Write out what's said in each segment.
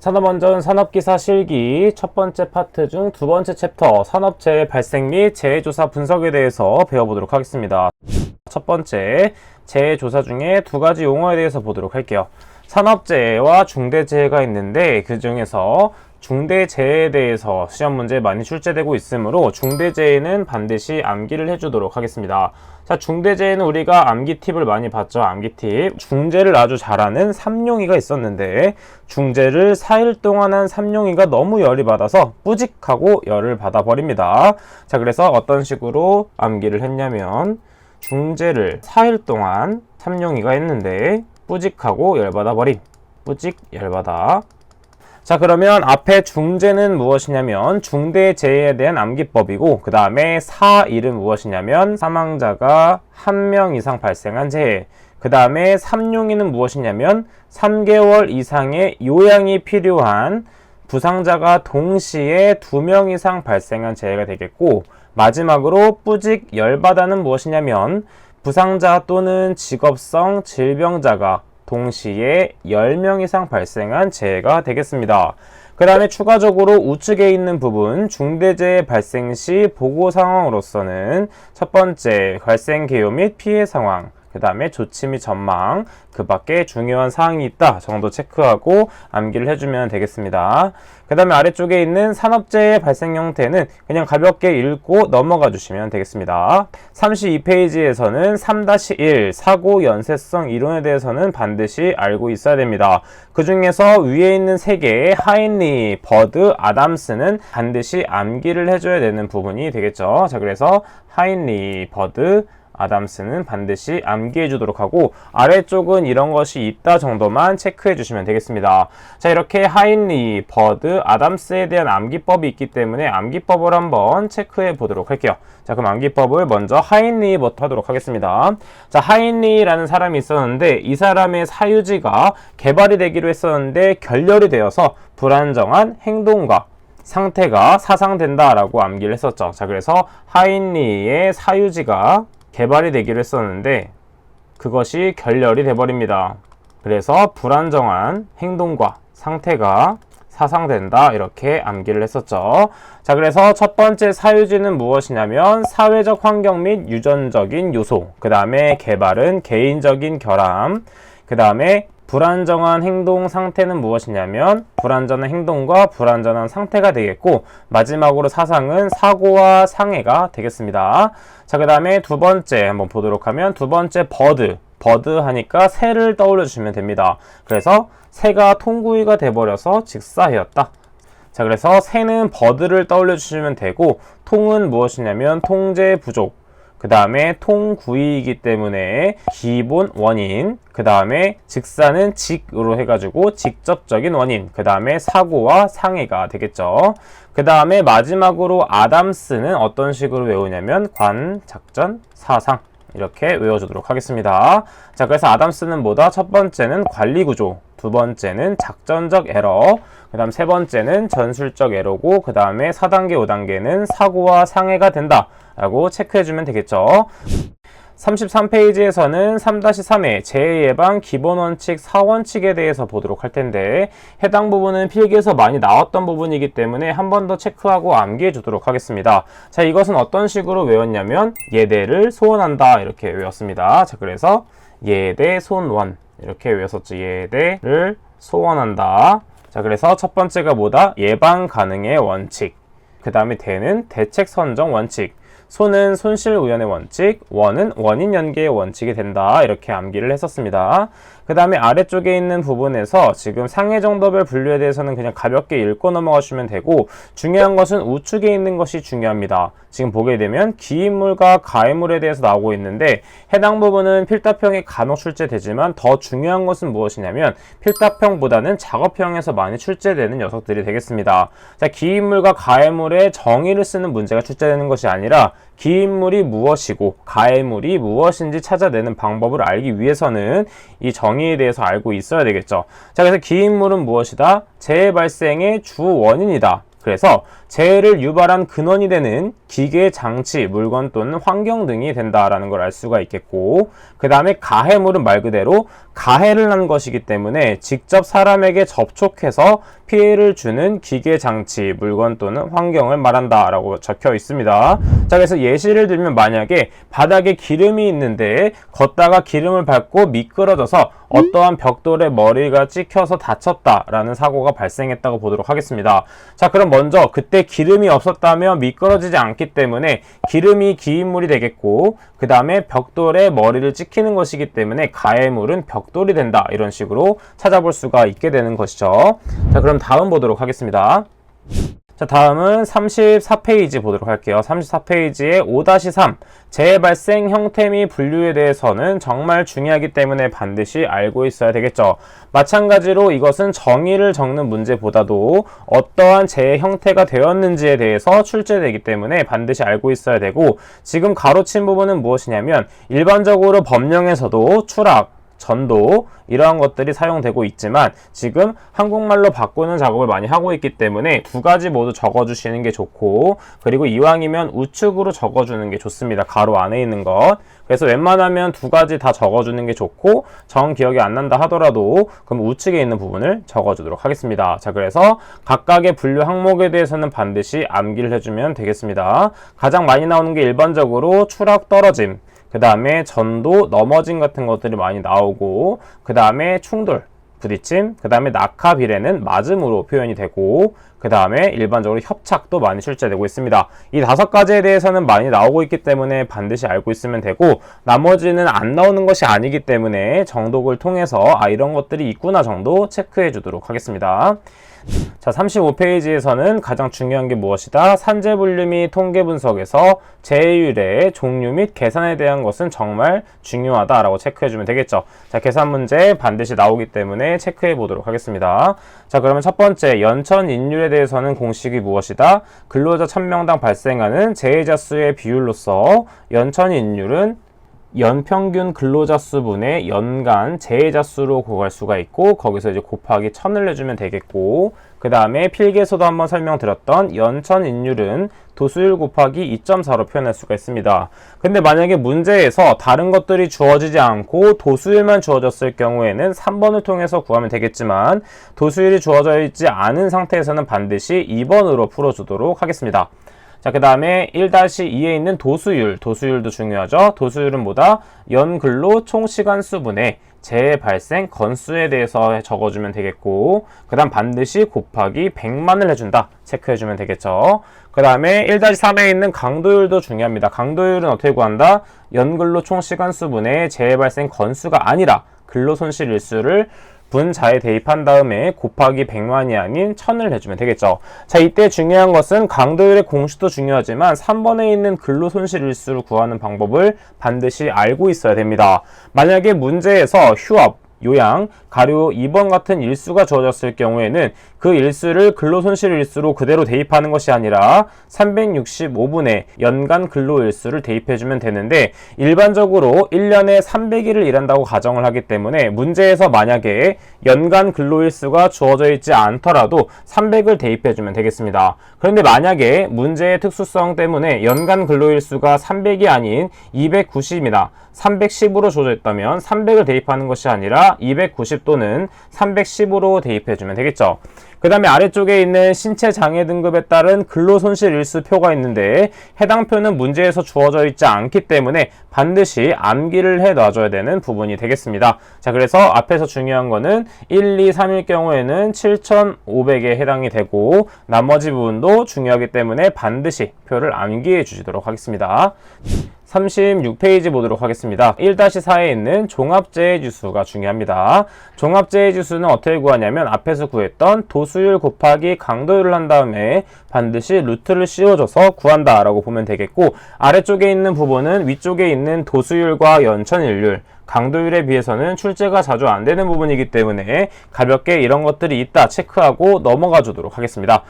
산업안전 산업기사 실기 첫 번째 파트 중 두 번째 챕터 산업재해 발생 및 재해조사 분석에 대해서 배워보도록 하겠습니다. 첫 번째, 재해조사 중에 두 가지 용어에 대해서 보도록 할게요. 산업재해와 중대재해가 있는데 그 중에서 중대재해에 대해서 시험 문제에 많이 출제되고 있으므로 중대재해는 반드시 암기를 해주도록 하겠습니다. 자, 중대재해는 우리가 암기 팁을 많이 봤죠. 암기 팁. 중재를 아주 잘하는 삼룡이가 있었는데 중재를 4일 동안 한 삼룡이가 너무 열이 받아서 뿌직하고 열을 받아버립니다. 자, 그래서 어떤 식으로 암기를 했냐면 중재를 4일 동안 삼룡이가 했는데 뿌직하고 열받아버림. 뿌직, 열받아. 자, 그러면 앞에 중재는 무엇이냐면 중대재해에 대한 암기법이고 그 다음에 4일은 무엇이냐면 사망자가 1명 이상 발생한 재해, 그 다음에 삼룡이는 무엇이냐면 3개월 이상의 요양이 필요한 부상자가 동시에 2명 이상 발생한 재해가 되겠고, 마지막으로 뿌직 열바다는 무엇이냐면 부상자 또는 직업성 질병자가 동시에 10명 이상 발생한 재해가 되겠습니다. 그 다음에 추가적으로 우측에 있는 부분 중대재해 발생 시 보고 상황으로서는 첫 번째, 발생 개요 및 피해 상황, 그 다음에 조치 및 전망, 그 밖에 중요한 사항이 있다 정도 체크하고 암기를 해주면 되겠습니다. 그 다음에 아래쪽에 있는 산업재해 발생 형태는 그냥 가볍게 읽고 넘어가 주시면 되겠습니다. 32페이지에서는 3-1 사고 연쇄성 이론에 대해서는 반드시 알고 있어야 됩니다. 그 중에서 위에 있는 3개 하인리, 버드, 아담스는 반드시 암기를 해줘야 되는 부분이 되겠죠. 자, 그래서 하인리, 버드, 아담스는 반드시 암기해 주도록 하고 아래쪽은 이런 것이 있다 정도만 체크해 주시면 되겠습니다. 자, 이렇게 하인리, 버드, 아담스에 대한 암기법이 있기 때문에 암기법을 한번 체크해 보도록 할게요. 자, 그럼 암기법을 먼저 하인리부터 하도록 하겠습니다. 자, 하인리라는 사람이 있었는데 이 사람의 사유지가 개발이 되기로 했었는데 결렬이 되어서 불안정한 행동과 상태가 사상된다라고 암기를 했었죠. 자, 그래서 하인리의 사유지가 개발이 되기로 했었는데 그것이 결렬이 돼버립니다. 그래서 불안정한 행동과 상태가 사상된다 이렇게 암기를 했었죠. 자, 그래서 첫 번째 사유지는 무엇이냐면 사회적 환경 및 유전적인 요소, 그 다음에 개발은 개인적인 결함, 그 다음에 불안정한 행동 상태는 무엇이냐면 불안전한 행동과 불안전한 상태가 되겠고, 마지막으로 사상은 사고와 상해가 되겠습니다. 자, 그 다음에 두 번째 한번 보도록 하면 두 번째 버드 하니까 새를 떠올려 주시면 됩니다. 그래서 새가 통구이가 돼버려서 직사해였다. 자, 그래서 새는 버드를 떠올려 주시면 되고, 통은 무엇이냐면 통제 부족, 그 다음에 통구이이기 때문에 기본 원인, 그 다음에 직사는 직으로 해가지고 직접적인 원인, 그 다음에 사고와 상해가 되겠죠. 그 다음에 마지막으로 아담스는 어떤 식으로 외우냐면 관, 작전, 사상 이렇게 외워주도록 하겠습니다. 자, 그래서 아담스는 뭐다? 첫 번째는 관리구조, 두 번째는 작전적 에러, 그 다음 세 번째는 전술적 에러고, 그 다음에 4단계, 5단계는 사고와 상해가 된다 라고 체크해주면 되겠죠. 33페이지에서는 3-3의 재해예방 기본원칙 4원칙에 대해서 보도록 할 텐데 해당 부분은 필기에서 많이 나왔던 부분이기 때문에 한 번 더 체크하고 암기해 주도록 하겠습니다. 자, 이것은 어떤 식으로 외웠냐면 예대를 소원한다 이렇게 외웠습니다. 자, 그래서 예대 소원 이렇게 외웠었죠. 예대를 소원한다. 자, 그래서 첫 번째가 뭐다? 예방 가능의 원칙, 그 다음에 대는 대책 선정 원칙, 소는 손실 우연의 원칙, 원은 원인 연계의 원칙이 된다 이렇게 암기를 했었습니다. 그 다음에 아래쪽에 있는 부분에서 지금 상해 정도별 분류에 대해서는 그냥 가볍게 읽고 넘어가시면 되고, 중요한 것은 우측에 있는 것이 중요합니다. 지금 보게 되면 기인물과 가해물에 대해서 나오고 있는데 해당 부분은 필답형에 간혹 출제되지만 더 중요한 것은 무엇이냐면 필답형보다는 작업형에서 많이 출제되는 녀석들이 되겠습니다. 자, 기인물과 가해물의 정의를 쓰는 문제가 출제되는 것이 아니라 기인물이 무엇이고 가해물이 무엇인지 찾아내는 방법을 알기 위해서는 이 정의에 대해서 알고 있어야 되겠죠. 자, 그래서 기인물은 무엇이다? 재해 발생의 주 원인이다. 그래서 재해를 유발한 근원이 되는 기계, 장치, 물건 또는 환경 등이 된다라는 걸 알 수가 있겠고, 그 다음에 가해물은 말 그대로 가해를 한 것이기 때문에 직접 사람에게 접촉해서 피해를 주는 기계, 장치, 물건 또는 환경을 말한다 라고 적혀 있습니다. 자, 그래서 예시를 들면 만약에 바닥에 기름이 있는데 걷다가 기름을 밟고 미끄러져서 어떠한 벽돌에 머리가 찍혀서 다쳤다라는 사고가 발생했다고 보도록 하겠습니다. 자, 그럼 먼저 그때 기름이 없었다면 미끄러지지 않기 때문에 기름이 기인물이 되겠고, 그 다음에 벽돌에 머리를 찍히는 것이기 때문에 가해물은 벽돌이 된다, 이런 식으로 찾아볼 수가 있게 되는 것이죠. 자, 그럼 다음 보도록 하겠습니다. 자, 다음은 34페이지 보도록 할게요. 34페이지에 5-3 재해 발생 형태 및 분류에 대해서는 정말 중요하기 때문에 반드시 알고 있어야 되겠죠. 마찬가지로 이것은 정의를 적는 문제보다도 어떠한 재해 형태가 되었는지에 대해서 출제되기 때문에 반드시 알고 있어야 되고, 지금 가로친 부분은 무엇이냐면 일반적으로 법령에서도 추락, 전도 이러한 것들이 사용되고 있지만 지금 한국말로 바꾸는 작업을 많이 하고 있기 때문에 두 가지 모두 적어주시는 게 좋고, 그리고 이왕이면 우측으로 적어주는 게 좋습니다. 가로 안에 있는 것. 그래서 웬만하면 두 가지 다 적어주는 게 좋고, 정 기억이 안 난다 하더라도 그럼 우측에 있는 부분을 적어주도록 하겠습니다. 자, 그래서 각각의 분류 항목에 대해서는 반드시 암기를 해주면 되겠습니다. 가장 많이 나오는 게 일반적으로 추락, 떨어짐, 그 다음에 전도, 넘어짐 같은 것들이 많이 나오고, 그 다음에 충돌, 부딪힘, 그 다음에 낙하, 비례는 맞음으로 표현이 되고, 그 다음에 일반적으로 협착도 많이 출제되고 있습니다. 이 5가지에 대해서는 많이 나오고 있기 때문에 반드시 알고 있으면 되고, 나머지는 안 나오는 것이 아니기 때문에 정독을 통해서 이런 것들이 있구나 정도 체크해 주도록 하겠습니다. 자, 35페이지에서는 가장 중요한 게 무엇이다? 산재 분류 및 통계 분석에서 재해율의 종류 및 계산에 대한 것은 정말 중요하다라고 체크해주면 되겠죠. 자, 계산 문제 반드시 나오기 때문에 체크해 보도록 하겠습니다. 자, 그러면 첫 번째, 연천 인율에 대해서는 공식이 무엇이다? 근로자 1000명당 발생하는 재해자 수의 비율로서 연천 인율은 연평균 근로자 수분의 연간 재해자 수로 구할 수가 있고, 거기서 이제 곱하기 1000을 내주면 되겠고, 그 다음에 필기에서도 한번 설명드렸던 연천 인율은 도수율 곱하기 2.4로 표현할 수가 있습니다. 근데 만약에 문제에서 다른 것들이 주어지지 않고 도수율만 주어졌을 경우에는 3번을 통해서 구하면 되겠지만, 도수율이 주어져 있지 않은 상태에서는 반드시 2번으로 풀어주도록 하겠습니다. 자, 그 다음에 1-2에 있는 도수율도 중요하죠. 도수율은 뭐다? 연근로 총시간 수분의 재해 발생 건수에 대해서 적어주면 되겠고, 그 다음 반드시 곱하기 100만을 해준다 체크해주면 되겠죠. 그 다음에 1-3에 있는 강도율도 중요합니다. 강도율은 어떻게 구한다? 연근로 총시간 수분의 재해 발생 건수가 아니라 근로손실 일수를 분자에 대입한 다음에 곱하기 100만이 아닌 1000을 해주면 되겠죠. 자, 이때 중요한 것은 강도율의 공식도 중요하지만 3번에 있는 근로손실 일수를 구하는 방법을 반드시 알고 있어야 됩니다. 만약에 문제에서 휴업, 요양, 가료 2번 같은 일수가 주어졌을 경우에는 그 일수를 근로손실 일수로 그대로 대입하는 것이 아니라 365분의 연간 근로일수를 대입해주면 되는데, 일반적으로 1년에 300일을 일한다고 가정을 하기 때문에 문제에서 만약에 연간 근로일수가 주어져 있지 않더라도 300을 대입해주면 되겠습니다. 그런데 만약에 문제의 특수성 때문에 연간 근로일수가 300이 아닌 290이나 310으로 주어져 있다면 300을 대입하는 것이 아니라 290 또는 310으로 대입해주면 되겠죠. 그 다음에 아래쪽에 있는 신체 장애 등급에 따른 근로손실 일수표가 있는데, 해당 표는 문제에서 주어져 있지 않기 때문에 반드시 암기를 해 놔줘야 되는 부분이 되겠습니다. 자, 그래서 앞에서 중요한 거는 1, 2, 3일 경우에는 7,500에 해당이 되고, 나머지 부분도 중요하기 때문에 반드시 표를 암기해 주시도록 하겠습니다. 36페이지 보도록 하겠습니다. 1-4에 있는 종합재해지수가 중요합니다. 종합재해지수는 어떻게 구하냐면 앞에서 구했던 도수율 곱하기 강도율을 한 다음에 반드시 루트를 씌워줘서 구한다 라고 보면 되겠고, 아래쪽에 있는 부분은 위쪽에 있는 도수율과 연천인율, 강도율에 비해서는 출제가 자주 안 되는 부분이기 때문에 가볍게 이런 것들이 있다 체크하고 넘어가 주도록 하겠습니다.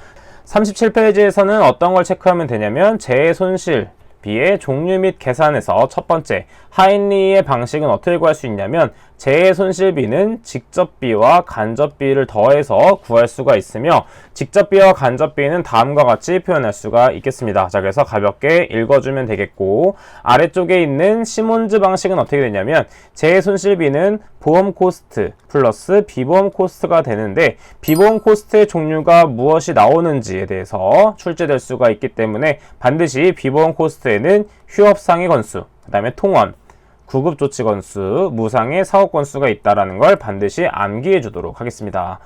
37페이지에서는 어떤 걸 체크하면 되냐면 재해 손실 비의 종류 및 계산에서 첫 번째, 하인리의 방식은 어떻게 구할 수 있냐면 재해 손실비는 직접비와 간접비를 더해서 구할 수가 있으며 직접비와 간접비는 다음과 같이 표현할 수가 있겠습니다. 자, 그래서 가볍게 읽어주면 되겠고 아래쪽에 있는 시몬즈 방식은 어떻게 되냐면 재해 손실비는 보험 코스트 플러스 비보험 코스트가 되는데 비보험 코스트의 종류가 무엇이 나오는지에 대해서 출제될 수가 있기 때문에 반드시 비보험 코스트에는 휴업상해 건수, 그 다음에 통원, 구급조치 건수, 무상의 사고 건수가 있다는 걸 반드시 암기해 주도록 하겠습니다.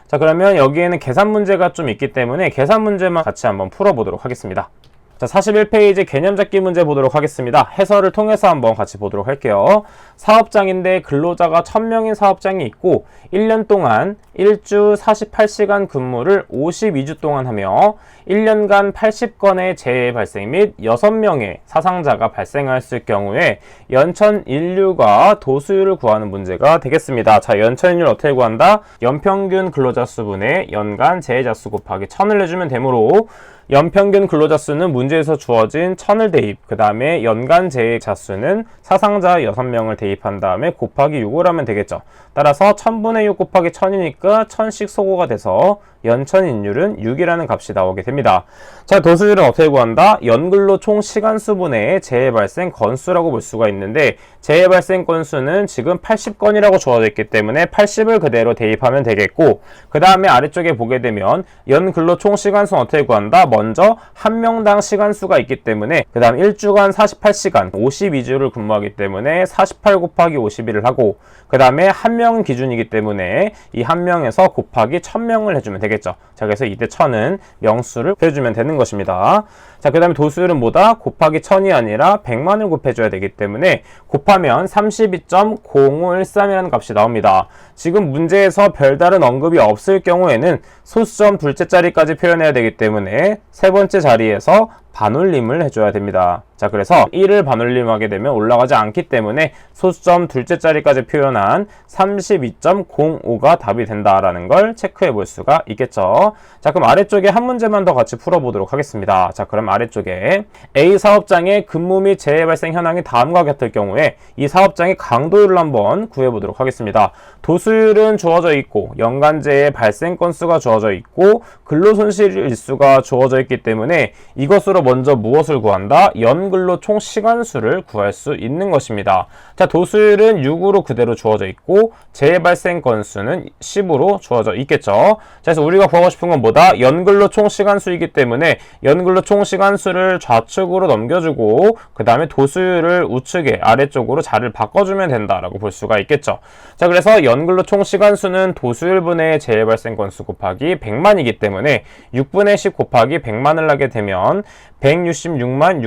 자, 그러면 여기에는 계산 문제가 좀 있기 때문에 계산 문제만 같이 한번 풀어보도록 하겠습니다. 자, 41페이지 개념 잡기 문제 보도록 하겠습니다. 해설을 통해서 한번 같이 보도록 할게요. 사업장인데 근로자가 1000명인 사업장이 있고 1년 동안 1주 48시간 근무를 52주 동안 하며 1년간 80건의 재해 발생 및 6명의 사상자가 발생했을 경우에 연천 인류가 도수율을 구하는 문제가 되겠습니다. 자, 연천 인류를 어떻게 구한다? 연평균 근로자 수분의 연간 재해자 수 곱하기 1000을 내주면 되므로 연평균 근로자 수는 문제에서 주어진 1000을 대입, 그 다음에 연간 재해자 수는 사상자 6명을 대입한 다음에 곱하기 6을 하면 되겠죠. 따라서 1000분의 6 곱하기 1000이니까 1000씩 소거가 돼서 연천인율은 6이라는 값이 나오게 됩니다. 자, 도수율은 어떻게 구한다? 연근로 총 시간수분의 재해 발생 건수라고 볼 수가 있는데 재해 발생 건수는 지금 80건이라고 주어져 있기 때문에 80을 그대로 대입하면 되겠고 그 다음에 아래쪽에 보게 되면 연근로 총 시간수는 어떻게 구한다? 먼저 한 명당 시간수가 있기 때문에 그 다음 1주간 48시간 52주를 근무하기 때문에 48 곱하기 51을 하고 그 다음에 한 명 기준이기 때문에 이 한 명에서 곱하기 1000명을 해주면 되겠죠. 자, 그래서 이때 1000은 명수를 해주면 되는 것입니다. 자, 그 다음에 도수율은 뭐다? 곱하기 1000이 아니라 100만을 곱해줘야 되기 때문에 곱하면 32.0513이라는 값이 나옵니다. 지금 문제에서 별다른 언급이 없을 경우에는 소수점 둘째 자리까지 표현해야 되기 때문에 세 번째 자리에서 반올림을 해줘야 됩니다. 자, 그래서 1을 반올림하게 되면 올라가지 않기 때문에 소수점 둘째 자리까지 표현한 32.05가 답이 된다라는 걸 체크해 볼 수가 있겠죠. 자, 그럼 아래쪽에 한 문제만 더 같이 풀어보도록 하겠습니다. 자, 그럼 아래쪽에 A 사업장의 근무 및 재해 발생 현황이 다음과 같을 경우에 이 사업장의 강도율을 한번 구해보도록 하겠습니다. 도수율은 주어져 있고 연간 재해 발생 건수가 주어져 있고 근로손실 일수가 주어져 있기 때문에 이것으로 먼저 무엇을 구한다? 연근로 총 시간수를 구할 수 있는 것입니다. 자, 도수율은 6으로 그대로 주어져 있고 재해 발생 건수는 10으로 주어져 있겠죠. 자, 그래서 우리가 구하고 싶은 건 뭐다? 연근로 총 시간수이기 때문에 연근로 총 시간수를 좌측으로 넘겨주고 그 다음에 도수율을 우측에 아래쪽으로 자리를 바꿔주면 된다라고 볼 수가 있겠죠. 자, 그래서 연근로 총 시간수는 도수율분의 재해 발생 건수 곱하기 100만이기 때문에 6분의 10 곱하기 100만을 하게 되면 166만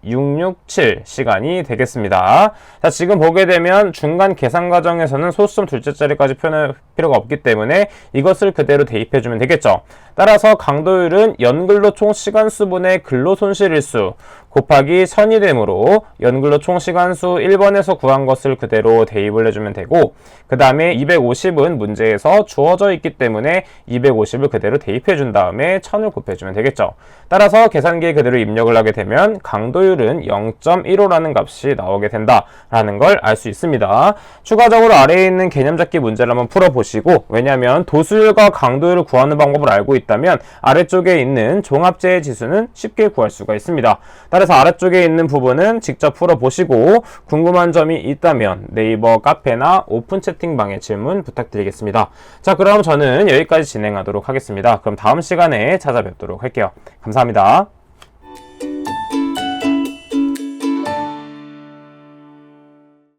6,666.667 시간이 되겠습니다. 자, 지금 보게 되면 중간 계산 과정에서는 소수점 둘째 자리까지 표현할 필요가 없기 때문에 이것을 그대로 대입해주면 되겠죠. 따라서 강도율은 연근로 총 시간수분의 근로손실일수 곱하기 1000이 되므로 연근로 총 시간수 1번에서 구한 것을 그대로 대입을 해주면 되고 그 다음에 250은 문제에서 주어져 있기 때문에 250을 그대로 대입해 준 다음에 1000을 곱해주면 되겠죠. 따라서 계산기에 그대로 입력을 하게 되면 강도율은 0.15라는 값이 나오게 된다라는 걸 알 수 있습니다. 추가적으로 아래에 있는 개념 잡기 문제를 한번 풀어보시고 왜냐하면 도수율과 강도율을 구하는 방법을 알고 있다면 아래쪽에 있는 종합재해 지수는 쉽게 구할 수가 있습니다. 따라서 아래쪽에 있는 부분은 직접 풀어보시고 궁금한 점이 있다면 네이버 카페나 오픈 채팅방에 질문 부탁드리겠습니다. 자, 그럼 저는 여기까지 진행하도록 하겠습니다. 그럼 다음 시간에 찾아뵙도록 할게요. 감사합니다.